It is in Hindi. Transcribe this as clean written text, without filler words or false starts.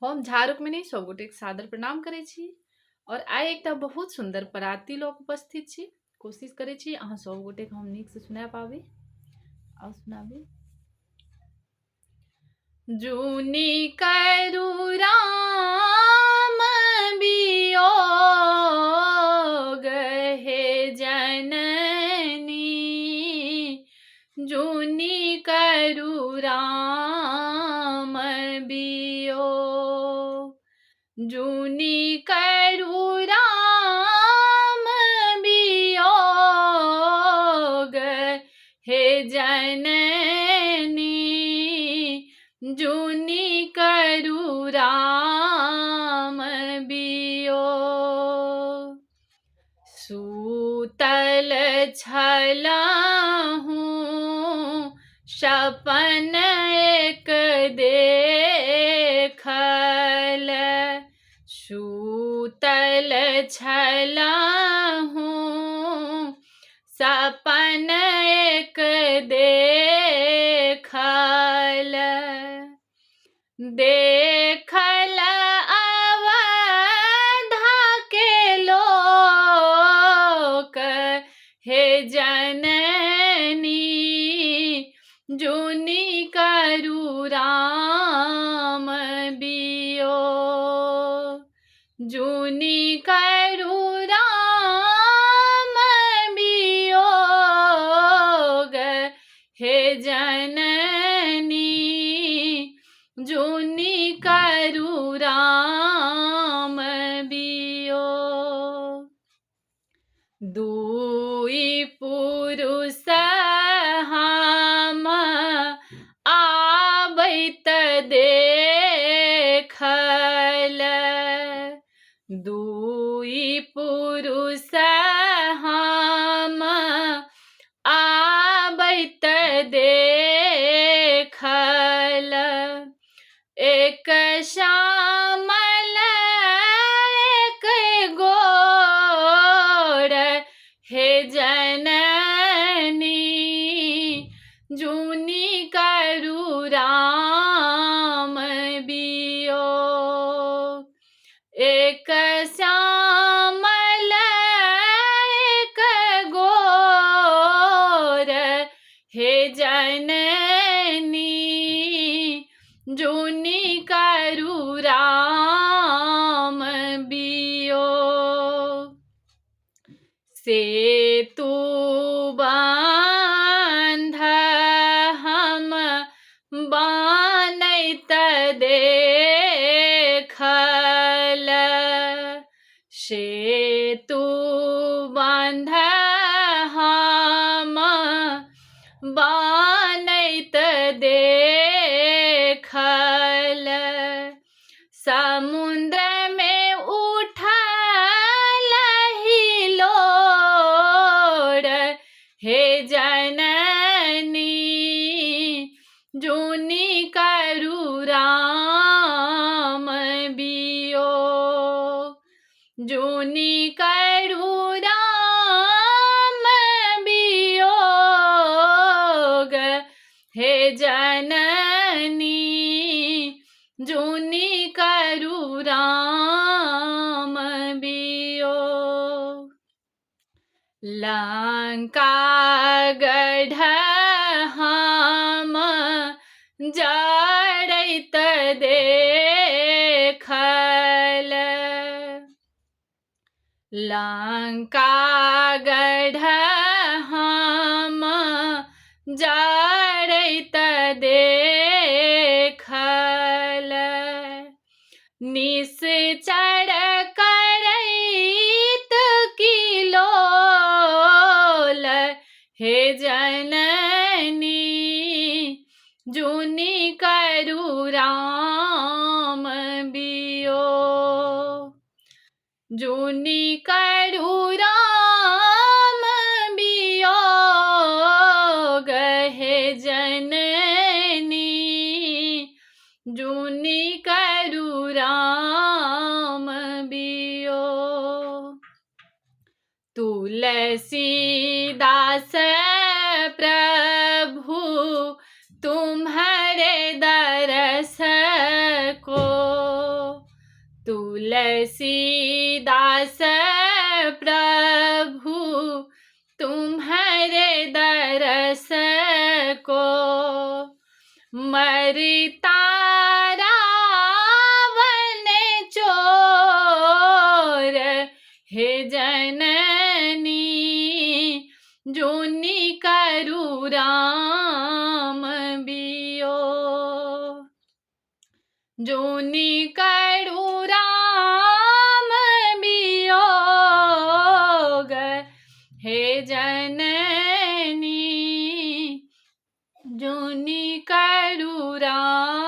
हम झारुक में सब गोटे सादर प्रणाम करे छी और आइ एकटा बहुत सुंदर पराती लोक उपस्थित छी। कोशिश करे छी अहाँ सब गोटे के हम नीक से सुना पाबी। आओ सुनाबी। जूनी करू राम वियोग हे जननी, जूनी करू राम वियोग, जूनी करू राम वियोग हे जननी, जूनी करू राम वियोग। सूतल छलहूँ सपन एक देखल, सूतल छलहूँ सपन एक देखल, देखल अवधा के लोक हे जननी, जूनी करू राम वियोग, जूनी करू राम वियोग हे जननी, जूनी करू राम वियोग। दुई पुरुष हम आबैत देखल, दुई पुरुष हम आबैत देखल, एक श्यामल एक गोर हे जननी, जूनी करू राम वियोग, एक श्यामल एक गोर हे जननी, जूनी करू राम वियोग। सेतु बांध हम बनैत देखल, सेतु बांध हम बनैत देखल, समुद्र में उठल हिलोर हे जननी, जूनी करू राम वियोग, जूनी करू राम वियोग हे जननी, जूनी करू राम वियोग। लंका गढ़ हम जड़ैत देखल, लंका गढ़ हम जड़ैत देखल, निश्चर करैत किलोल हे जननी, जूनी करू राम वियोग, जूनी करू राम वियोग हे जननी, जूनी करू राम वियोग। तुलसीदास प्रभु तुम्हारे दरस को तुलसीदास प्रभु तुम्हारे दरस को मरता रावण चोर हे जननी जोनि करु राम बियो जोनि करु राम बियोग हे जननी जोनि करु राम